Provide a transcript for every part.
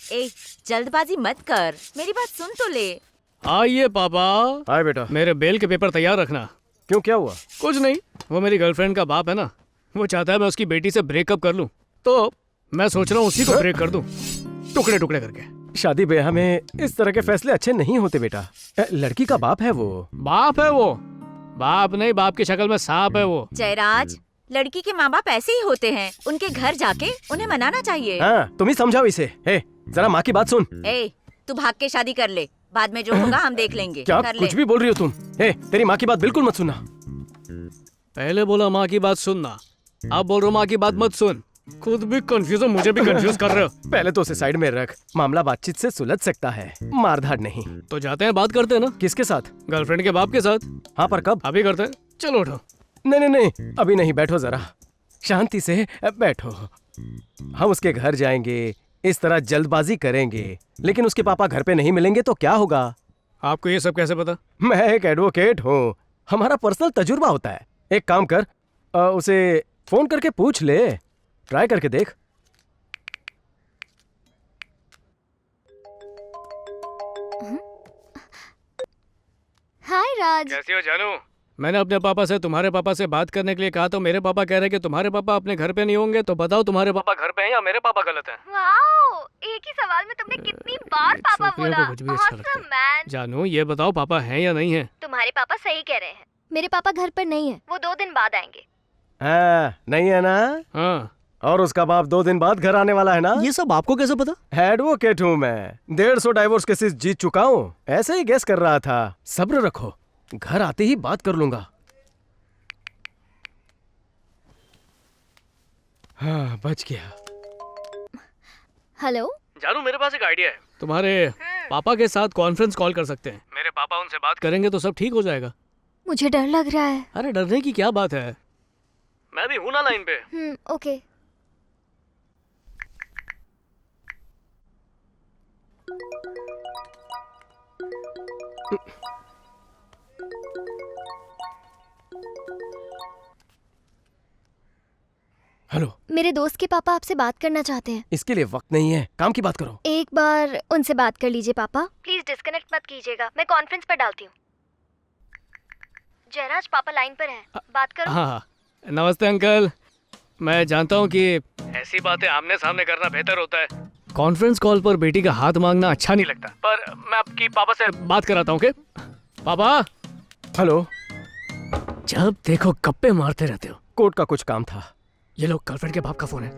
ए, जल्दबाजी मत कर, मेरी बात सुन तो ले। आइए पापा। हाय बेटा। मेरे बेल के पेपर तैयार रखना। क्यों, क्या हुआ? कुछ नहीं, वो मेरी गर्लफ्रेंड का बाप है ना, वो चाहता है मैं उसकी बेटी से ब्रेकअप कर लूं, तो मैं सोच रहा हूँ उसी को ब्रेक कर दूं, टुकड़े टुकड़े करके। शादी ब्याह में इस तरह के फैसले अच्छे नहीं होते बेटा। लड़की का बाप है वो। बाप है वो? बाप नहीं, बाप की शक्ल में सांप है वो। जयराज, लड़की के माँ बाप ऐसे ही होते हैं, उनके घर जाके उन्हें मनाना चाहिए। हाँ, तुम ही समझाओ इसे। जरा माँ की बात सुन। तू भाग के शादी कर ले, बाद में जो होगा हम देख लेंगे। क्या कर कुछ ले। भी बोल रही हो तुम? तेरी माँ की बात बिल्कुल मत सुनना। पहले बोला माँ की बात सुनना, अब बोल रहा माँ की बात मत सुन। खुद भी कंफ्यूज हो, मुझे भी कंफ्यूज कर रहे हो। पहले तो उसे साइड में रख, मामला बातचीत से सुलझ सकता है, मारधाड़ नहीं। तो जाते हैं, बात करते हैं ना। किसके साथ? गर्लफ्रेंड के बाप के साथ। हाँ, पर कब? अभी करते हैं, चलो उठो। नहीं नहीं नहीं, अभी नहीं, बैठो जरा शांति से बैठो। हम उसके घर जाएंगे, इस तरह जल्दबाजी करेंगे, लेकिन उसके पापा घर पे नहीं मिलेंगे तो क्या होगा? आपको ये सब कैसे पता? मैं एक एडवोकेट हूँ, हमारा पर्सनल तजुर्बा होता है। एक काम कर, उसे फोन करके पूछ ले, ट्राई करके देख। हाय राज। कैसी हो जानू? मैंने अपने पापा से तुम्हारे पापा से बात करने के लिए कहा, तो मेरे पापा कह रहे कि तुम्हारे पापा अपने घर पे नहीं होंगे। तो बताओ, तुम्हारे पापा घर पे हैं या मेरे पापा गलत हैं? वाओ, एक ही सवाल में तुमने कितनी बार पापा छोकरियों बोला। को कुछ भी अच्छा लगता है। Awesome, man। जानू, ये बताओ पापा हैं या नहीं हैं? तुम्हारे पापा सही कह रहे हैं, मेरे पापा घर पर नहीं है, वो 2 दिन बाद आएंगे। हाँ, नहीं है ना? हाँ। और उसका बाप 2 दिन बाद घर आने वाला है ना? ये सब आपको कैसे पता? एडवोकेट हूँ मैं, 150 डाइवोर्स केसेस जीत चुका हूँ। ऐसे ही गेस कर रहा था। सब्र रखो, घर आते ही बात कर लूंगा। हाँ, बच गया। हेलो जानू, मेरे पास एक आइडिया है। तुम्हारे पापा के साथ कॉन्फ्रेंस कॉल कर सकते हैं। मेरे पापा उनसे बात करेंगे तो सब ठीक हो जाएगा। मुझे डर लग रहा है। अरे डरने की क्या बात है, मैं भी हूं ना लाइन पे। ओके। हेलो। मेरे दोस्त के पापा आपसे बात करना चाहते हैं। इसके लिए वक्त नहीं है, काम की बात करो। एक बार उनसे बात कर लीजिए पापा। प्लीज डिस्कनेक्ट मत कीजिएगा, मैं कॉन्फ्रेंस पर डालती हूँ। जयराज, पापा लाइन पर हैं, बात करो। हाँ, नमस्ते अंकल। मैं जानता हूँ कि ऐसी बातें आमने सामने करना बेहतर होता है, कॉन्फ्रेंस कॉल पर बेटी का हाथ मांगना अच्छा नहीं लगता, पर मैं आपकी पापा से बात कराता हूँ। पापा। हेलो। जब देखो गप्पे मारते रहते हो। कोर्ट का कुछ काम था। ये लो, गर्लफ्रेंड के बाप का फोन है।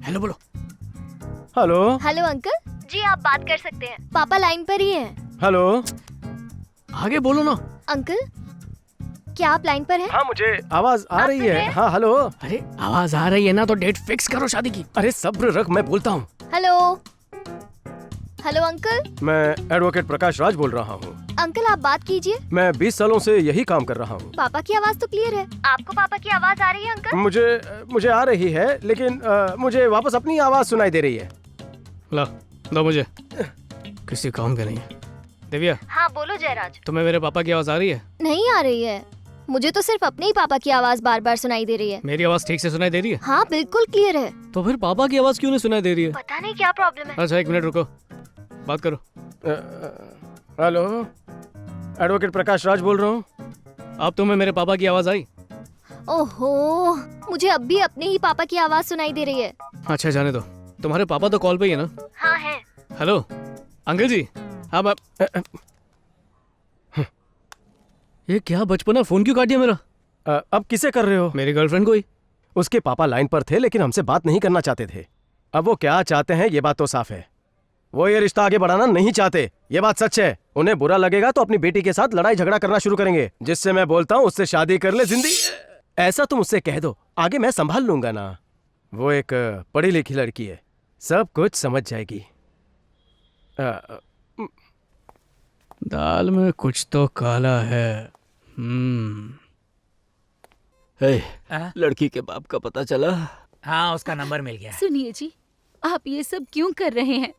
हेलो बोलो। हेलो। हेलो अंकल जी, आप बात कर सकते हैं, पापा लाइन पर ही हैं। हेलो। आगे बोलो ना। अंकल, क्या आप लाइन पर हैं? हाँ, मुझे आवाज आ रही है। हाँ, हेलो। अरे आवाज आ रही है ना, तो डेट फिक्स करो शादी की। अरे सब्र रख, मैं बोलता हूँ। हेलो। Hello uncle. मैं एडवोकेट प्रकाश राज बोल रहा हूँ। अंकल आप बात कीजिए। मैं 20 सालों से यही काम कर रहा हूँ। पापा की आवाज तो क्लियर है। आपको पापा की आवाज आ रही है अंकल? मुझे आ रही है, लेकिन मुझे वापस अपनी आवाज सुनाई दे रही है। ला दो मुझे, किसी काम का नहीं है। दिव्या। हाँ बोलो जयराज। तुम्हें मेरे पापा की आवाज आ रही है? नहीं आ रही है, मुझे तो सिर्फ अपने ही पापा की आवाज बार बार सुनाई दे रही है। मेरी आवाज ठीक से सुनाई दे रही है? हाँ बिल्कुल क्लियर है। तो फिर पापा की आवाज क्यों नहीं सुनाई दे रही है? पता नहीं क्या प्रॉब्लम है। अच्छा, 1 मिनट रुको, बात करो। हेलो, एडवोकेट प्रकाश राज बोल रहा हूँ। अब तुम्हें मेरे पापा की आवाज आई? ओहो, मुझे अब भी अपने ही पापा की आवाज सुनाई दे रही है। अच्छा जाने दो, तुम्हारे पापा तो कॉल पे ही है ना? हाँ है। हेलो अंकल जी। हाँ ये क्या बचपना, फोन क्यों काट दिया मेरा? अब किसे कर रहे हो? मेरी गर्लफ्रेंड को ही। उसके पापा लाइन पर थे, लेकिन हमसे बात नहीं करना चाहते थे। अब वो क्या चाहते हैं ये बात तो साफ है, वो ये रिश्ता आगे बढ़ाना नहीं चाहते, ये बात सच है। उन्हें बुरा लगेगा तो अपनी बेटी के साथ लड़ाई झगड़ा करना शुरू करेंगे। जिससे मैं बोलता हूँ उससे शादी कर ले, जिंदगी। ऐसा तुम उससे कह दो, आगे मैं संभाल लूंगा ना। वो एक पढ़ी लिखी लड़की है, सब कुछ समझ जाएगी। दाल में कुछ तो काला है। लड़की के बाप का पता चला? हाँ, उसका नंबर मिल गया। सुनिए जी, आप ये सब क्यों कर रहे हैं?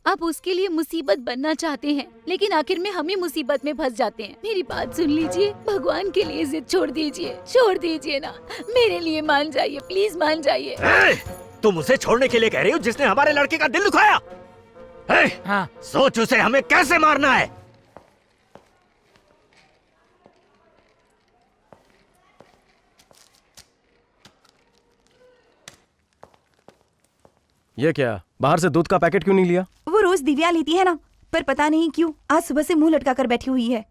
आप उसके लिए मुसीबत बनना चाहते हैं, लेकिन आखिर में हम ही मुसीबत में फंस जाते हैं। मेरी बात सुन लीजिए, भगवान के लिए जिद छोड़ दीजिए ना, मेरे लिए मान जाइए, प्लीज मान जाइए। तुम उसे छोड़ने के लिए कह रही हो जिसने हमारे लड़के का दिल दुखाया? हे, हाँ सोच उसे हमें कैसे मारना है। ये क्या, बाहर से दूध का पैकेट क्यों नहीं लिया? वो रोज दिव्या लेती है ना, पर पता नहीं क्यों आज सुबह से मुंह लटका कर बैठी हुई है।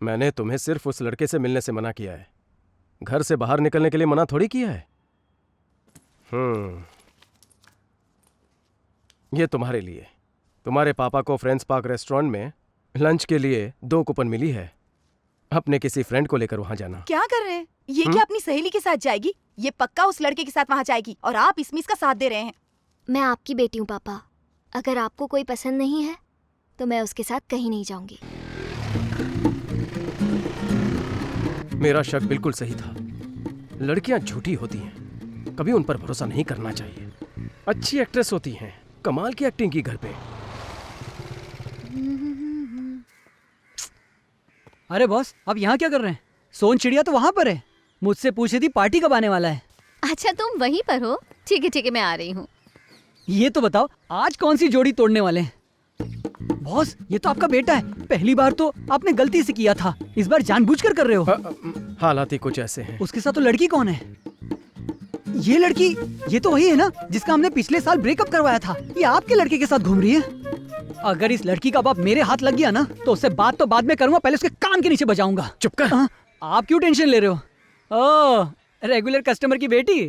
मैंने तुम्हें सिर्फ उस लड़के से मिलने से मना किया है, घर से बाहर निकलने के लिए मना थोड़ी किया है। ये तुम्हारे लिए। तुम्हारे पापा को फ्रेंड्स पार्क रेस्टोरेंट में लंच के लिए 2 कूपन मिली है। अपने किसी फ्रेंड को लेकर वहां जाना। क्या कर रहे हैं? ये क्या अपनी सहेली के साथ जाएगी? ये पक्का उस लड़के के साथ वहाँ जाएगी और आप इसमें इसका साथ दे रहे हैं। मैं आपकी बेटी हूँ पापा। अगर आपको कोई पसंद नहीं है तो मैं उसके साथ कहीं नहीं जाऊंगी। मेरा शक बिल्कुल सही था। लड़कियां झूठी होती हैं, कभी उन पर भरोसा नहीं करना चाहिए। अच्छी एक्ट्रेस होती हैं, कमाल की एक्टिंग की घर पे। अरे बॉस, आप यहाँ क्या कर रहे हैं? सोन चिड़िया तो वहाँ पर है। मुझसे पूछी थी पार्टी कब आने वाला है। अच्छा तुम वहीं पर हो? ठीक है मैं आ रही हूँ। ये तो बताओ आज कौन सी जोड़ी तोड़ने वाले हैं? बॉस, ये तो आपका बेटा है। पहली बार तो आपने गलती से किया था, इस बार जानबूझकर कर रहे हो। हालात ही कुछ ऐसे हैं। उसके साथ तो लड़की कौन है? ये लड़की, ये तो वही है ना जिसका हमने पिछले साल ब्रेकअप करवाया था। ये आपके लड़के के साथ घूम रही है। अगर इस लड़की का बाप मेरे हाथ लग गया ना तो उससे बात तो बाद में करूंगा, पहले उसके कान के नीचे बजाऊंगा। चुप कर। आप क्यों टेंशन ले रहे हो? ओह, रेगुलर कस्टमर की बेटी।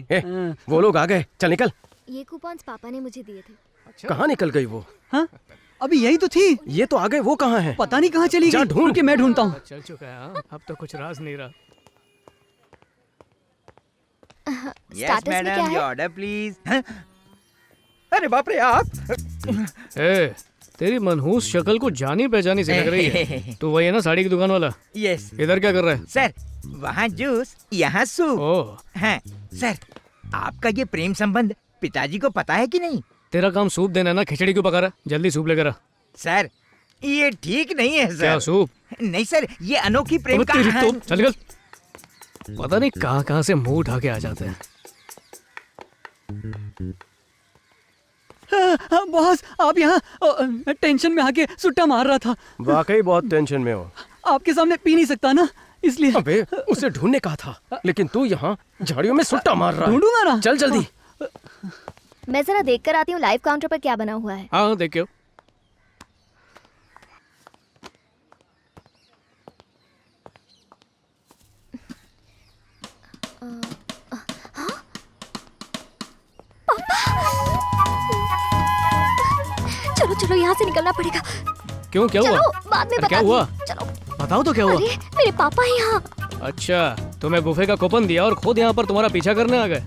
वो लोग आ गए, चल निकल। ये कूपन्स पापा ने मुझे दिए थे। कहाँ निकल गई वो? हाँ, अभी यही तो थी। ये तो आ गए, वो कहाँ है? पता नहीं कहाँ चली जा गई। ढूंढ के मैं ढूंढता हूँ। चल चुका है। हाँ? अब तो कुछ राज नहीं रहा। स्टेटस में क्या है? Order please. अरे बाप रे, आप ए, तेरी मनहूस शक्ल को जानी पहचानी सी लग रही है। तू वही है ना साड़ी की दुकान वाला? यस इधर क्या कर रहा है? सर, वहाँ जूस यहाँ सूप। ओह, हाँ सर, आपका ये प्रेम संबंध पिताजी को पता है कि नहीं? तेरा काम सूप देना है ना, खिचड़ी क्यों पका रहा है? जल्दी सूप लेकर आ। सर ये ठीक नहीं है क्या सर। सूप? नहीं सर, ये अनोखी प्रेम अबे तेरी का। तो चल निकल। पता नहीं कहाँ से मुंह उठा के आ जाते हैं। बॉस, आप यहाँ टेंशन में आके सुट्टा मार रहा था। वाकई बहुत टेंशन में हो। आपके सामने पी नहीं सकता ना, इसलिए। अबे उसे ढूंढने कहा था, लेकिन तू यहाँ झाड़ियों में सुट्टा मार रहा है। ढूंढूंगा ना। चल जल्दी। मैं जरा देख कर आती हूँ लाइव काउंटर पर क्या बना हुआ है। हाँ देखियो। चलो चलो यहाँ से निकलना पड़ेगा। क्यों, क्या हुआ? चलो बाद में अरे क्या बताती हुआ? हूँ। चलो। बताओ तो क्या हुआ? अरे मेरे पापा हैं यहाँ। अच्छा, तुम्हें बुफे का कूपन दिया और खुद यहाँ पर तुम्हारा पीछा करने आ गए।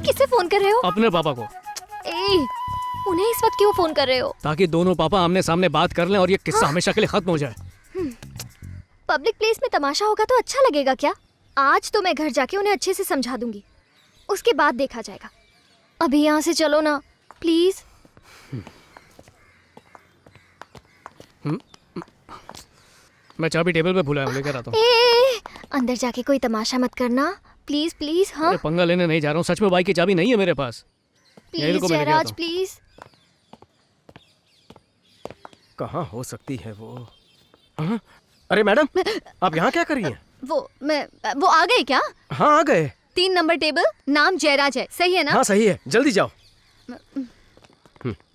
किसे फोन कर रहे हो? अपने पापा को। ए, उन्हें इस वक्त क्यों फोन कर रहे हो? ताकि दोनों पापा आमने सामने बात कर लें और ये किस्सा हमेशा के लिए खत्म हो जाए। पब्लिक प्लेस में तमाशा होगा तो अच्छा लगेगा क्या? आज तो मैं घर जाके उन्हें अच्छे से समझा दूंगी, उसके बाद देखा जाएगा। अभी यहाँ से चलो ना प्लीज। मैं चाबी टेबल पे भूला हूँ, लेकर आता हूँ। ए, अंदर जाके कोई तमाशा मत करना प्लीज प्लीज। हाँ अरे पंगा लेने नहीं जा रहा हूँ, सच में बाइक की चाबी नहीं है मेरे पास। यही प्लीज रुको, मैं लेके जयराज आता हूँ। प्लीज। कहाँ हो सकती है वो? हाँ? अरे मैडम, आप यहाँ क्या कर रही हैं? वो आ गए क्या? हाँ आ गए। 3 नंबर टेबल, नाम जयराज है, सही है ना? हाँ सही है, जल्दी जाओ।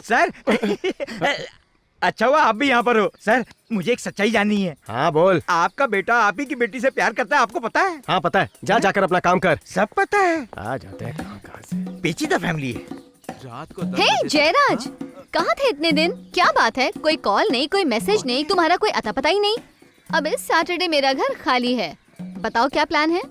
सर अच्छा हुआ आप भी यहाँ पर हो। सर मुझे एक सच्चाई जाननी है। हाँ बोल। आपका बेटा आप ही की बेटी से प्यार करता है, आपको पता है? हाँ पता है, जा जाकर अपना काम कर। सब पता है। आ जाते हैं कहाँ से। पेचीदा फैमिली है। रात को हे जयराज, कहाँ थे इतने दिन? क्या बात है? कोई कॉल नहीं, कोई मैसेज नहीं, तुम्हारा कोई अता पता ही नहीं। अब इस सैटरडे मेरा घर खाली है, बताओ क्या प्लान है?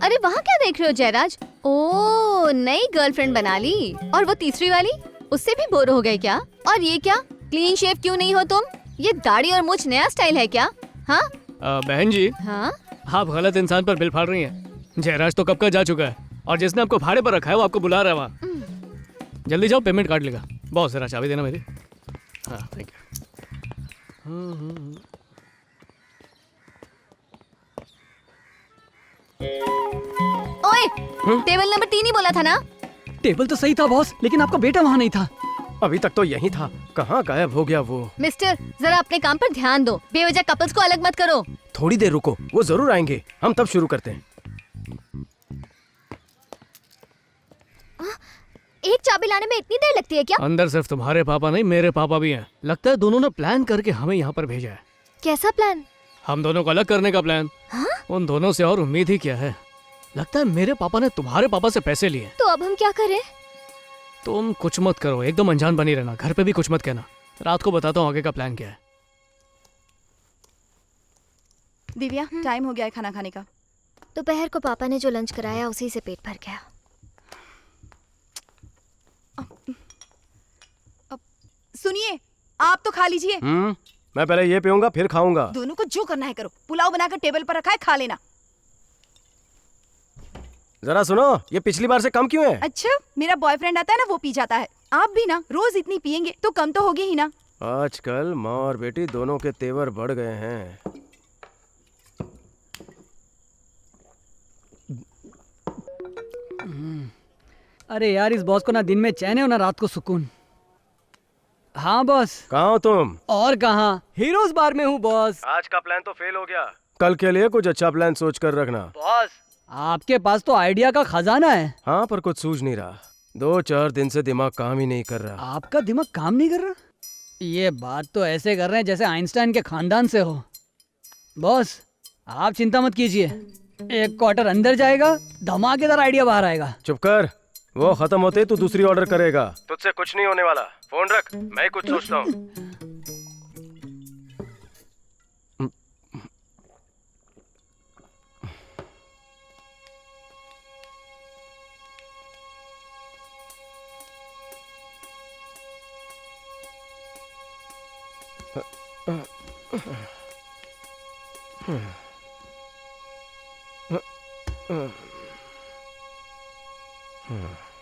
अरे वहाँ क्या देख रहे हो जयराज? ओ, नई गर्लफ्रेंड बना ली? और वो तीसरी वाली, उससे भी बोर हो गए क्या? और ये क्या, क्लीन शेव क्यों नहीं हो तुम? ये दाढ़ी और मूंछ नया स्टाइल है क्या? हाँ बहन जी, हाँ, आप गलत इंसान पर बिल फाड़ रही हैं। जयराज तो कब का जा चुका है। और जिसने आपको भाड़े पर रखा है वो आपको बुला रहा है वहाँ। जल्दी जाओ, पेमेंट काट लेगा। बॉस जरा चाबी देना मेरी। हाँ थैंक यू। ओए, टेबल नंबर 3 ही बोला था ना? टेबल तो सही था बॉस, लेकिन आपका बेटा वहाँ नहीं था। अभी तक तो यही था, कहाँ गायब हो गया वो? मिस्टर, जरा अपने काम पर ध्यान दो। बेवजह कपल्स को अलग मत करो। थोड़ी देर रुको, वो जरूर आएंगे। हम तब शुरू करते हैं। एक चाबी लाने में इतनी देर लगती है क्या? अंदर सिर्फ तुम्हारे पापा नहीं, मेरे पापा भी हैं। लगता है दोनों ने प्लान करके हमें यहाँ पर भेजा है। कैसा प्लान? हम दोनों को अलग करने का प्लान। उन दोनों से और उम्मीद ही क्या है। लगता है मेरे पापा ने तुम्हारे पापा से पैसे लिए। तो अब हम क्या करें? तुम कुछ मत करो, एकदम अनजान बनी रहना। घर पे भी कुछ मत कहना। रात को बताता हूँ आगे का प्लान क्या है। दिव्या, टाइम हो गया है खाना खाने का। दोपहर को पापा ने जो लंच कराया उसी से पेट भर गया। सुनिए, आप तो खा लीजिए। मैं पहले ये पीऊंगा फिर खाऊंगा। दोनों को जो करना है करो। पुलाव बनाकर टेबल पर रखा है, खा लेना। जरा सुनो, ये पिछली बार से कम क्यों है? अच्छा, मेरा बॉयफ्रेंड आता है ना, वो पी जाता है। आप भी ना रोज इतनी पियेंगे तो कम तो होगी ही ना। आजकल माँ और बेटी दोनों के तेवर बढ़ गए हैं। अरे यार, इस बॉस को ना दिन में चैन है और ना रात को सुकून। हाँ बॉस। कहाँ हो तुम? और कहाँ, हीरोज बार में हूँ बॉस। आज का प्लान तो फेल हो गया। कल के लिए कुछ अच्छा प्लान सोच कर रखना। बॉस, आपके पास तो आइडिया का खजाना है। हाँ, पर कुछ सूझ नहीं रहा। 2-4 दिन से दिमाग काम ही नहीं कर रहा। आपका दिमाग काम नहीं कर रहा? ये बात तो ऐसे कर रहे हैं जैसे आइंस्टाइन के खानदान से हो। बॉस, आप चिंता मत कीजिए, एक क्वार्टर अंदर जाएगा, धमाकेदार आइडिया बाहर आएगा। चुप कर, वो खत्म होते तू दूसरी ऑर्डर करेगा। तुझसे कुछ नहीं होने वाला। फोन रख, मैं कुछ सोचता हूँ। Hmm.